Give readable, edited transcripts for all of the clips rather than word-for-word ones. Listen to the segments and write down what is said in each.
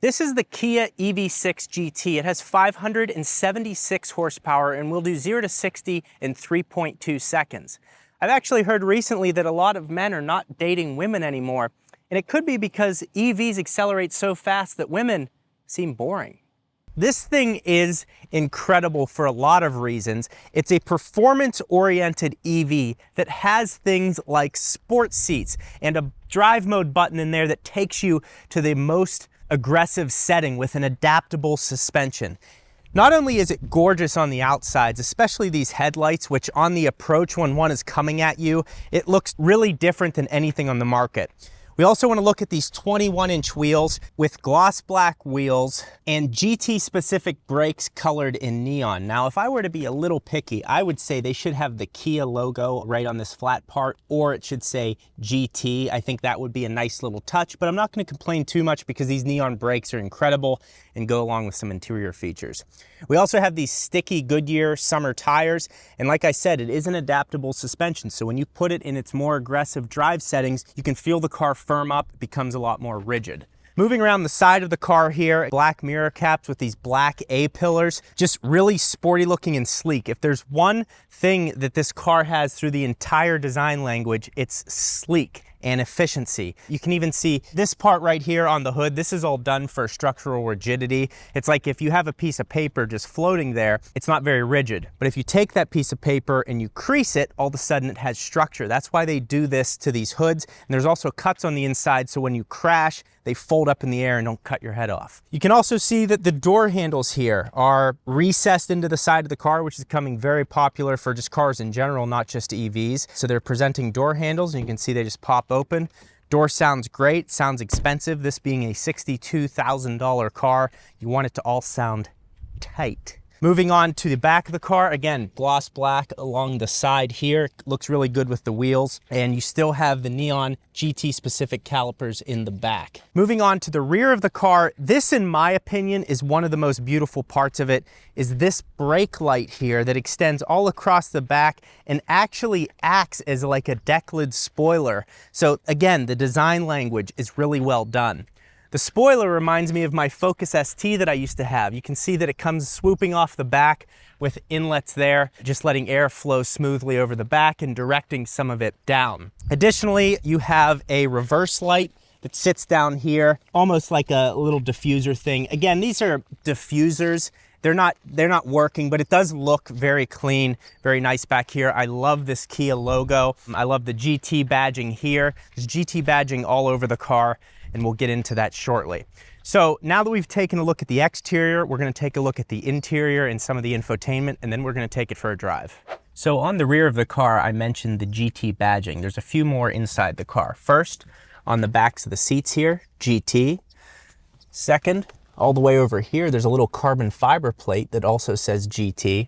This is the Kia EV6 GT. It has 576 horsepower and will do 0 to 60 in 3.2 seconds. I've actually heard recently that a lot of men are not dating women anymore, and it could be because EVs accelerate so fast that women seem boring. This thing is incredible for a lot of reasons. It's a performance-oriented EV that has things like sports seats and a drive mode button in there that takes you to the most aggressive setting with an adaptable suspension. Not only is it gorgeous on the outsides, especially these headlights, which on the approach when one is coming at you, it looks really different than anything on the market. We also want to look at these 21-inch wheels with gloss black wheels and GT-specific brakes colored in neon. Now, if I were to be a little picky, I would say they should have the Kia logo right on this flat part, or it should say GT. I think that would be a nice little touch, but I'm not going to complain too much because these neon brakes are incredible and go along with some interior features. We also have these sticky Goodyear summer tires, and like I said, it is an adaptable suspension, so when you put it in its more aggressive drive settings, you can feel the car firm up, it becomes a lot more rigid. Moving around the side of the car here, black mirror caps with these black A-pillars, just really sporty looking and sleek. If there's one thing that this car has through the entire design language, it's sleek and efficiency. You can even see this part right here on the hood. This is all done for structural rigidity. It's like if you have a piece of paper just floating there, it's not very rigid. But if you take that piece of paper and you crease it, all of a sudden it has structure. That's why they do this to these hoods. And there's also cuts on the inside, so when you crash, they fold up in the air and don't cut your head off. You can also see that the door handles here are recessed into the side of the car, which is becoming very popular for just cars in general, not just EVs. So they're presenting door handles, and you can see they just pop open. Door sounds great, sounds expensive. This being a $62,000 car, you want it to all sound tight. Moving on to the back of the car, again, gloss black along the side here. Looks really good with the wheels, and you still have the neon GT specific calipers in the back. Moving on to the rear of the car, this in my opinion is one of the most beautiful parts of it, is this brake light here that extends all across the back and actually acts as like a deck lid spoiler. So again, the design language is really well done. The spoiler reminds me of my Focus ST that I used to have. You can see that it comes swooping off the back with inlets there, just letting air flow smoothly over the back and directing some of it down. Additionally, you have a reverse light that sits down here, almost like a little diffuser thing. Again, these are diffusers. They're not working, but it does look very clean, very nice back here. I love this Kia logo. I love the GT badging here. There's GT badging all over the car, and we'll get into that shortly. So now that we've taken a look at the exterior, we're going to take a look at the interior and some of the infotainment, and then we're going to take it for a drive. So on the rear of the car, I mentioned the GT badging. There's a few more inside the car. First, on the backs of the seats here, GT. Second, all the way over here, there's a little carbon fiber plate that also says GT.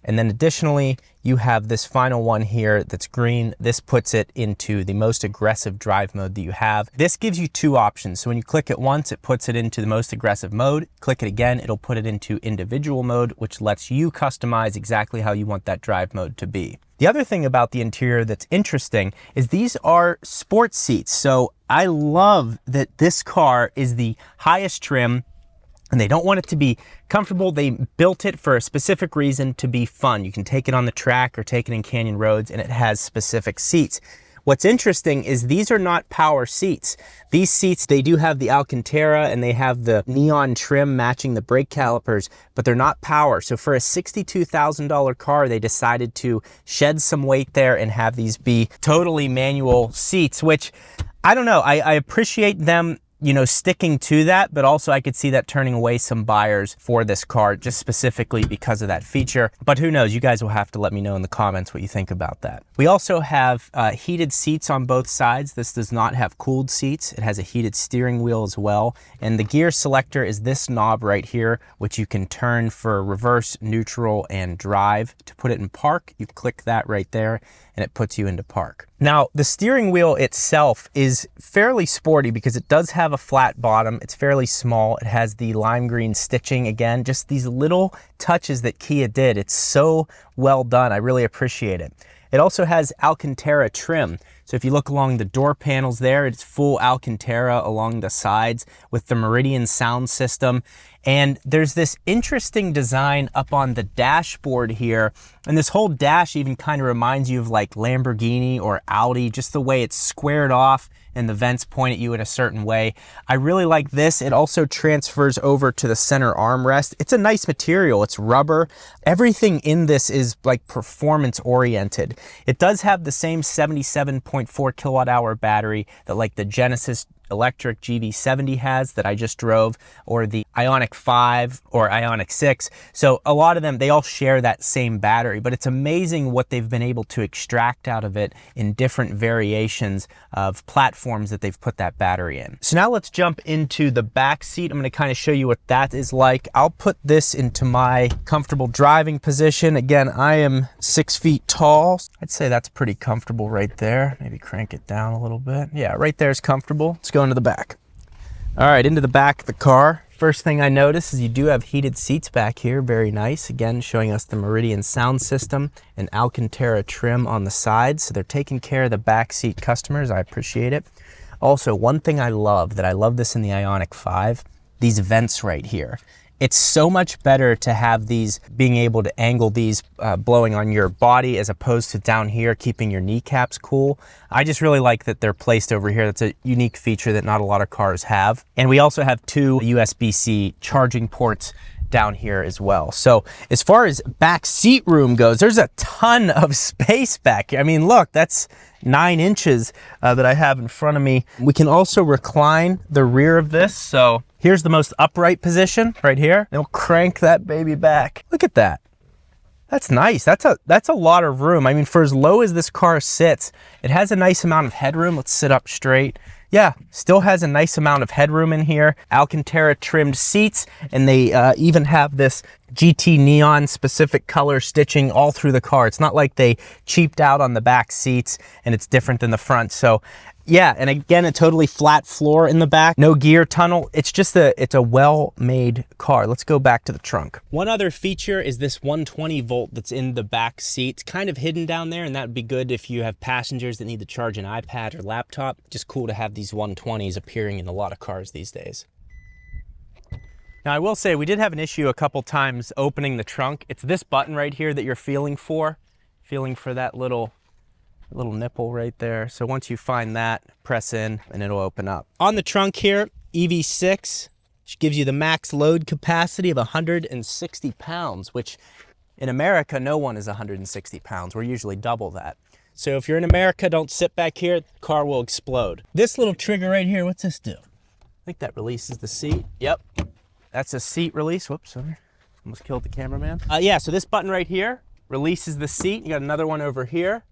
And then additionally, you have this final one here that's green. This puts it into the most aggressive drive mode that you have. This gives you two options. So when you click it once, it puts it into the most aggressive mode. Click it again, it'll put it into individual mode, which lets you customize exactly how you want that drive mode to be. The other thing about the interior that's interesting is these are sports seats. So I love that this car is the highest trim, and they don't want it to be comfortable. They built it for a specific reason, to be fun. You can take it on the track or take it in canyon roads, and it has specific seats. What's interesting is these are not power seats. These seats, they do have the Alcantara and they have the neon trim matching the brake calipers, but they're not power. So for a $62,000 car, they decided to shed some weight there and have these be totally manual seats, which I don't know. I appreciate them, you know, sticking to that, but also I could see that turning away some buyers for this car just specifically because of that feature. But who knows? You guys will have to let me know in the comments what you think about that. We also have heated seats on both sides. This does not have cooled seats. It has a heated steering wheel as well. And the gear selector is this knob right here, which you can turn for reverse, neutral, and drive. To put it in park, you click that right there and it puts you into park. Now, the steering wheel itself is fairly sporty because it does have a flat bottom. It's fairly small. It has the lime green stitching. Again, just these little touches that Kia did. It's so well done. I really appreciate it. It also has Alcantara trim. So if you look along the door panels there, it's full Alcantara along the sides with the Meridian sound system. And there's this interesting design up on the dashboard here. And this whole dash even kind of reminds you of like Lamborghini or Audi, just the way it's squared off and the vents point at you in a certain way. I really like this. It also transfers over to the center armrest. It's a nice material. It's rubber. Everything in this is like performance oriented. It does have the same 77.4 kilowatt hour battery that like the Genesis electric GV70 has that I just drove, or the Ioniq 5 or Ioniq 6. So a lot of them, they all share that same battery, but it's amazing what they've been able to extract out of it in different variations of platforms that they've put that battery in. So now let's jump into the back seat. I'm going to kind of show you what that is like. I'll put this into my comfortable driving position. Again, I am 6 feet tall. I'd say that's pretty comfortable right there. Maybe crank it down a little bit. Yeah, right there is comfortable. Let's go into the back. All right, into the back of the car. First thing I notice is you do have heated seats back here. Very nice. Again, showing us the Meridian sound system and Alcantara trim on the sides. So they're taking care of the back seat customers. I appreciate it. Also, one thing I love this in the Ioniq 5, these vents right here. It's so much better to have these, being able to angle these blowing on your body as opposed to down here, keeping your kneecaps cool. I just really like that they're placed over here. That's a unique feature that not a lot of cars have. And we also have 2 USB-C charging ports down here as well. So as far as back seat room goes, there's a ton of space back here. I mean, look, that's 9 inches that I have in front of me. We can also recline the rear of this. So here's the most upright position right here. And we'll crank that baby back. Look at that. That's nice. That's a lot of room. I mean, for as low as this car sits, it has a nice amount of headroom. Let's sit up straight. Yeah, still has a nice amount of headroom in here. Alcantara trimmed seats, and they even have this GT neon specific color stitching all through the car. It's not like they cheaped out on the back seats and it's different than the front. So yeah, and again, a totally flat floor in the back, no gear tunnel. It's just it's a well-made car. Let's go back to the trunk. One other feature is this 120 volt that's in the back seat. It's kind of hidden down there, and that would be good if you have passengers that need to charge an iPad or laptop. Just cool to have these 120s appearing in a lot of cars these days. Now, I will say we did have an issue a couple times opening the trunk. It's this button right here that you're feeling for that little nipple right there. So once you find that, press in and it'll open up. On the trunk here, EV6, which gives you the max load capacity of 160 pounds, which in America, no one is 160 pounds. We're usually double that. So if you're in America, don't sit back here, the car will explode. This little trigger right here, what's this do? I think that releases the seat. Yep, that's a seat release. Whoops, sorry. Almost killed the cameraman. Yeah, so this button right here releases the seat. You got another one over here.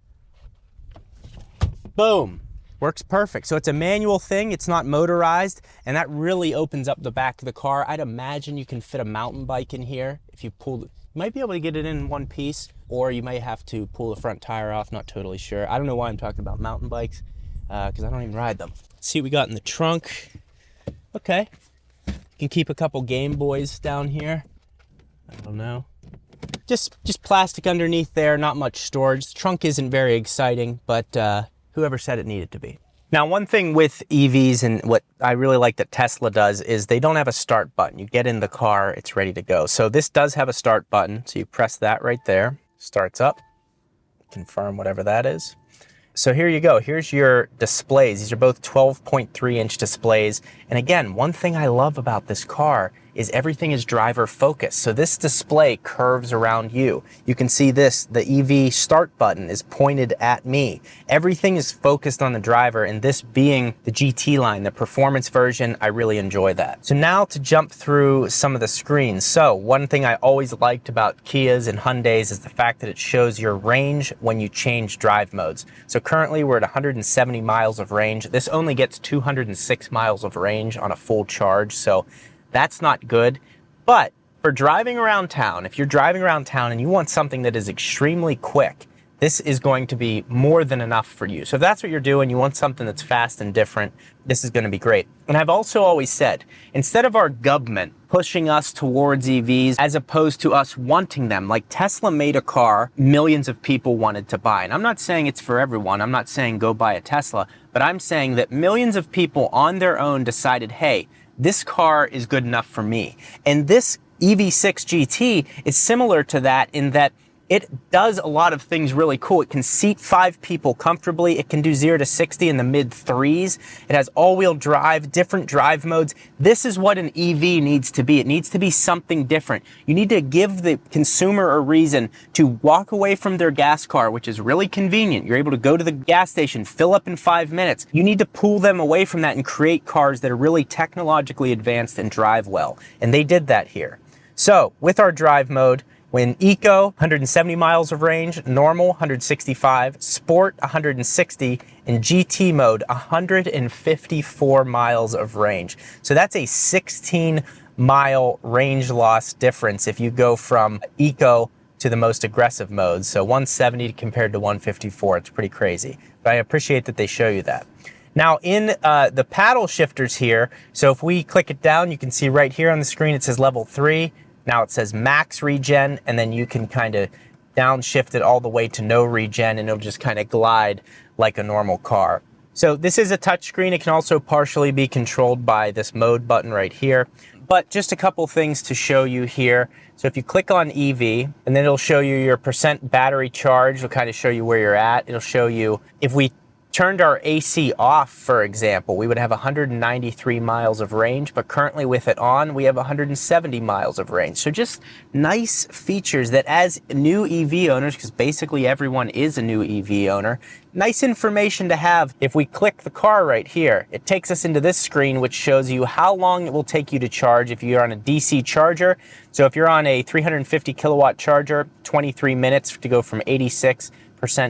Boom, works perfect. So it's a manual thing, it's not motorized, and that really opens up the back of the car. I'd imagine you can fit a mountain bike in here. If you pull, you might be able to get it in one piece, or you may have to pull the front tire off, not totally sure. I don't know why I'm talking about mountain bikes, because I don't even ride them. Let's see what we got in the trunk. Okay, you can keep a couple Game Boys down here. I don't know. Just plastic underneath there, not much storage. The trunk isn't very exciting, but whoever said it needed to be. Now, one thing with EVs and what I really like that Tesla does is they don't have a start button. You get in the car, it's ready to go. So this does have a start button. So you press that right there, starts up, confirm whatever that is. So here you go. Here's your displays. These are both 12.3 inch displays. And again, one thing I love about this car is everything is driver focused. So this display curves around you. You can see this, the EV start button is pointed at me. Everything is focused on the driver, and this being the GT line, the performance version, I really enjoy that. So now to jump through some of the screens. So one thing I always liked about Kias and Hyundais is the fact that it shows your range when you change drive modes. So currently we're at 170 miles of range. This only gets 206 miles of range on a full charge. So that's not good, but for driving around town, if you're driving around town and you want something that is extremely quick, this is going to be more than enough for you. So if that's what you're doing, you want something that's fast and different, this is going to be great. And I've also always said, instead of our government pushing us towards EVs as opposed to us wanting them. Like Tesla made a car millions of people wanted to buy. And I'm not saying it's for everyone. I'm not saying go buy a Tesla, but I'm saying that millions of people on their own decided, hey, this car is good enough for me. And this EV6 GT is similar to that in that it does a lot of things really cool. It can seat 5 people comfortably. It can do 0 to 60 in the mid 3s. It has all-wheel drive, different drive modes. This is what an EV needs to be. It needs to be something different. You need to give the consumer a reason to walk away from their gas car, which is really convenient. You're able to go to the gas station, fill up in 5 minutes. You need to pull them away from that and create cars that are really technologically advanced and drive well. And they did that here. So with our drive mode, when Eco, 170 miles of range, Normal, 165, Sport, 160, and GT mode, 154 miles of range. So that's a 16-mile range loss difference if you go from Eco to the most aggressive modes. So 170 compared to 154, it's pretty crazy. But I appreciate that they show you that. Now in the paddle shifters here, so if we click it down, you can see right here on the screen, it says level 3. Now it says max regen, and then you can kind of downshift it all the way to no regen, and it'll just kind of glide like a normal car. So this is a touchscreen. It can also partially be controlled by this mode button right here. But just a couple things to show you here. So if you click on EV, and then it'll show you your percent battery charge. It'll kind of show you where you're at. It'll show you if we turned our AC off, for example, we would have 193 miles of range, but currently with it on, we have 170 miles of range. So just nice features that as new EV owners, because basically everyone is a new EV owner, nice information to have. If we click the car right here, it takes us into this screen, which shows you how long it will take you to charge if you're on a DC charger. So if you're on a 350 kilowatt charger, 23 minutes to go from 86%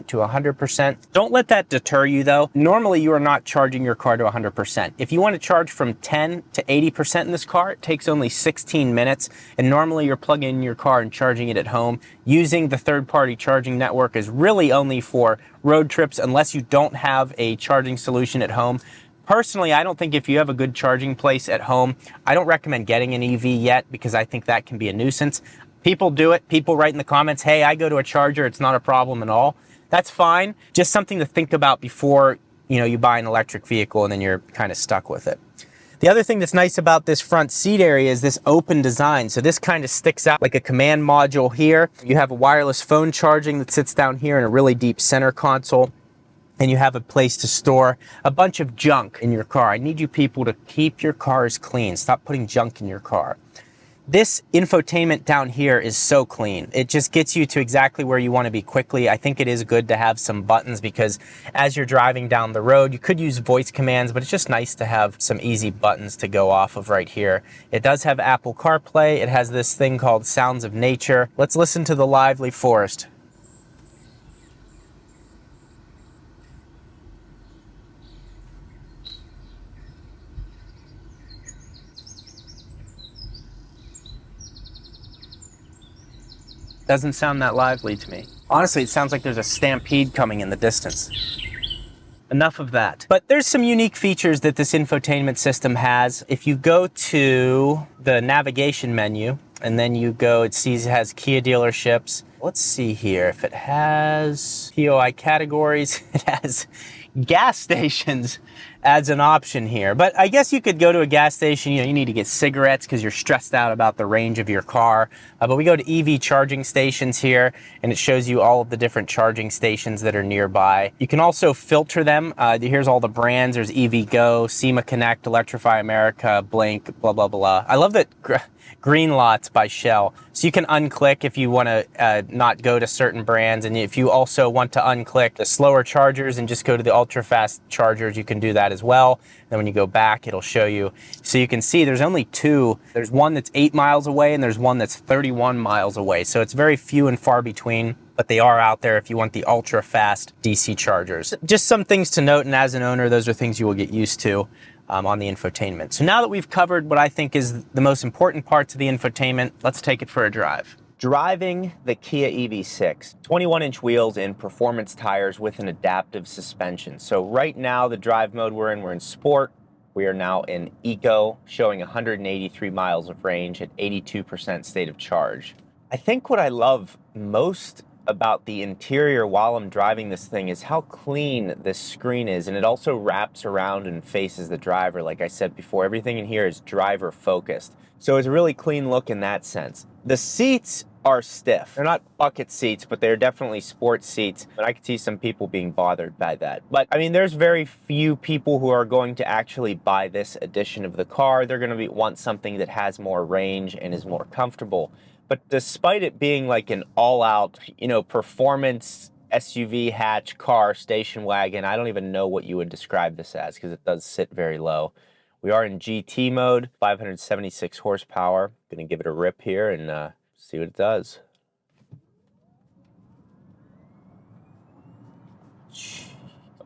to 100%. Don't let that deter you though. Normally you are not charging your car to 100%. If you want to charge from 10 to 80% in this car, it takes only 16 minutes. And normally you're plugging in your car and charging it at home. Using the third-party charging network is really only for road trips unless you don't have a charging solution at home. Personally, I don't think if you have a good charging place at home, I don't recommend getting an EV yet because I think that can be a nuisance. People do it. People write in the comments, hey, I go to a charger. It's not a problem at all. That's fine. Just something to think about before, you buy an electric vehicle and then you're kind of stuck with it. The other thing that's nice about this front seat area is this open design. So this kind of sticks out like a command module here. You have a wireless phone charging that sits down here in a really deep center console. And you have a place to store a bunch of junk in your car. I need you people to keep your cars clean. Stop putting junk in your car. This infotainment down here is so clean. It just gets you to exactly where you want to be quickly. I think it is good to have some buttons because as you're driving down the road, you could use voice commands, but it's just nice to have some easy buttons to go off of right here. It does have Apple CarPlay. It has this thing called Sounds of Nature. Let's listen to the lively forest. Doesn't sound that lively to me. Honestly, it sounds like there's a stampede coming in the distance. Enough of that. But there's some unique features that this infotainment system has. If you go to the navigation menu, and then you go, it has Kia dealerships. Let's see here, if it has POI categories, it has gas stations as an option here. But I guess you could go to a gas station, you need to get cigarettes because you're stressed out about the range of your car. But we go to EV charging stations here, and it shows you all of the different charging stations that are nearby. You can also filter them. Here's all the brands. There's EVgo, SEMA Connect, Electrify America, Blink, blah, blah, blah. I love that Green Lots by Shell. So you can unclick if you want to not go to certain brands. And if you also want to unclick the slower chargers and just go to the ultra fast chargers, you can do that as well. And then when you go back, it'll show you. So you can see there's only two. There's one that's 8 miles away and there's one that's 31 miles away. So it's very few and far between, but they are out there if you want the ultra fast DC chargers. Just some things to note, and as an owner, those are things you will get used to on the infotainment. So now that we've covered what I think is the most important parts of the infotainment, let's take it for a drive. Driving the Kia EV6, 21-inch wheels and performance tires with an adaptive suspension. So right now, the drive mode we're in Sport. We are now in Eco, showing 183 miles of range at 82% state of charge. I think what I love most about the interior while I'm driving this thing is how clean this screen is, and it also wraps around and faces the driver. Like I said before, everything in here is driver focused. So it's a really clean look in that sense. The seats are stiff. They're not bucket seats, but they're definitely sports seats. And I could see some people being bothered by that. But I mean, there's very few people who are going to actually buy this edition of the car. They're going to want something that has more range and is more comfortable. But despite it being like an all-out, you know, performance SUV hatch car, station wagon, I don't even know what you would describe this as because it does sit very low. We are in GT mode, 576 horsepower. Gonna give it a rip here and see what it does.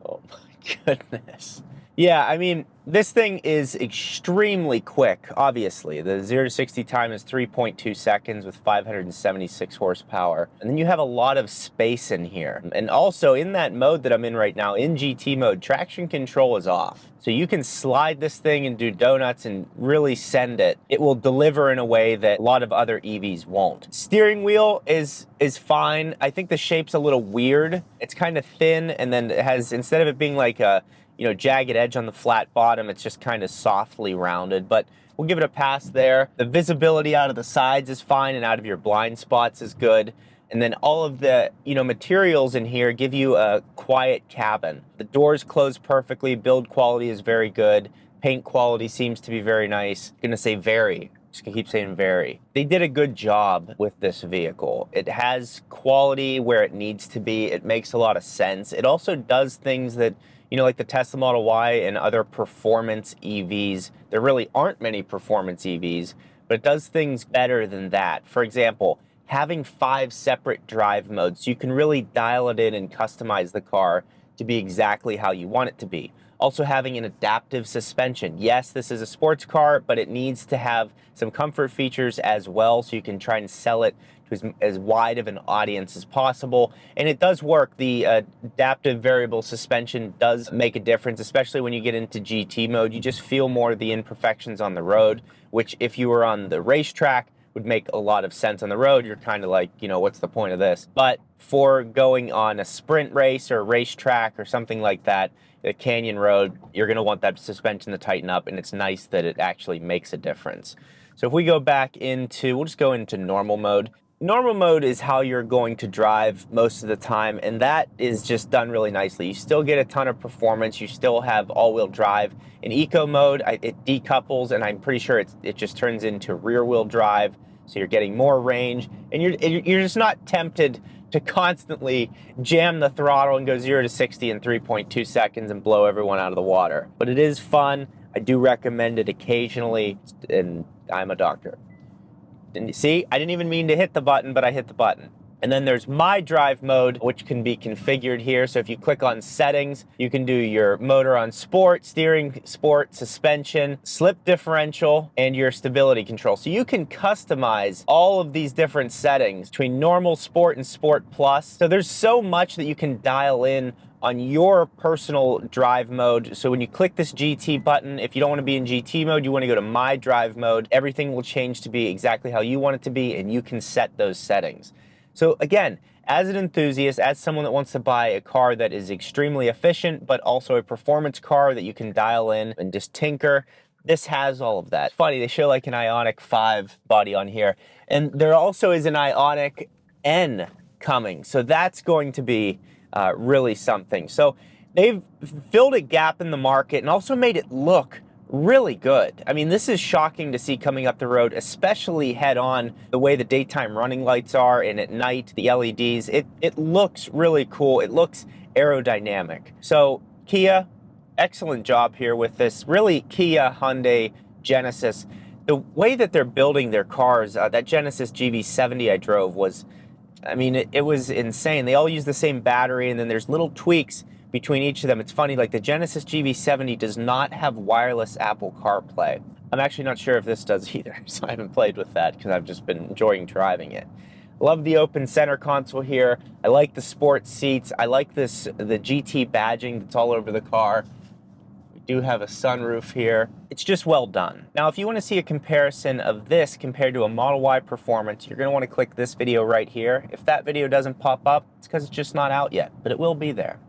Oh my goodness. Yeah, I mean, this thing is extremely quick, obviously. The 0 to 60 time is 3.2 seconds with 576 horsepower. And then you have a lot of space in here. And also, in that mode that I'm in right now, in GT mode, traction control is off. So you can slide this thing and do donuts and really send it. It will deliver in a way that a lot of other EVs won't. Steering wheel is fine. I think the shape's a little weird. It's kind of thin, and then it has, instead of it being like a, you know, jagged edge on the flat bottom, it's just kind of softly rounded, but we'll give it a pass there. The visibility out of the sides is fine, and out of your blind spots is good. And then all of the, you know, materials in here give you a quiet cabin. The doors close perfectly, build quality is very good, paint quality seems to be very nice. I'm gonna say very. Just gonna keep saying very. They did a good job with this vehicle. It has quality where it needs to be. It makes a lot of sense. It also does things that, you know, like the Tesla Model Y and other performance EVs, there really aren't many performance EVs, but it does things better than that. For example, having 5 separate drive modes, you can really dial it in and customize the car to be exactly how you want it to be. Also having an adaptive suspension. Yes, this is a sports car, but it needs to have some comfort features as well, so you can try and sell it to as wide of an audience as possible. And it does work. The adaptive variable suspension does make a difference, especially when you get into GT mode. You just feel more of the imperfections on the road, which if you were on the racetrack would make a lot of sense on the road. You're kind of like, you know, what's the point of this? But for going on a sprint race or a racetrack or something like that, a canyon road, you're going to want that suspension to tighten up, and it's nice that it actually makes a difference. So if we go back into, we'll just go into normal mode. Normal mode is how you're going to drive most of the time, and that is just done really nicely. You still get a ton of performance. You still have all-wheel drive. In eco mode, it decouples, and I'm pretty sure it just turns into rear-wheel drive, so you're getting more range, and you're just not tempted to constantly jam the throttle and go 0 to 60 in 3.2 seconds and blow everyone out of the water. But it is fun. I do recommend it occasionally, and I'm a doctor. And you see, I didn't even mean to hit the button, but I hit the button. And then there's My Drive mode, which can be configured here. So if you click on settings, you can do your motor on sport, steering sport, suspension, slip differential, and your stability control. So you can customize all of these different settings between normal, sport, and sport plus. So there's so much that you can dial in on your personal drive mode. So when you click this GT button, if you don't want to be in GT mode, you want to go to My Drive mode, everything will change to be exactly how you want it to be, and you can set those settings. So again, as an enthusiast, as someone that wants to buy a car that is extremely efficient, but also a performance car that you can dial in and just tinker, this has all of that. It's funny, they show like an Ioniq 5 body on here, and there also is an Ioniq N coming. So that's going to be really something. So they've filled a gap in the market and also made it look really good. I mean, this is shocking to see coming up the road, especially head on, the way the daytime running lights are, and at night, the LEDs. It looks really cool. It looks aerodynamic. So Kia, excellent job here with this. Really, Kia, Hyundai, Genesis. The way that they're building their cars, that Genesis GV70 I drove was, I mean, it was insane. They all use the same battery, and then there's little tweaks between each of them. It's funny, like the Genesis GV70 does not have wireless Apple CarPlay. I'm actually not sure if this does either, so I haven't played with that because I've just been enjoying driving it. Love the open center console here. I like the sports seats. I like the GT badging that's all over the car. We do have a sunroof here. It's just well done. Now, if you want to see a comparison of this compared to a Model Y Performance, you're going to want to click this video right here. If that video doesn't pop up, it's because it's just not out yet, but it will be there.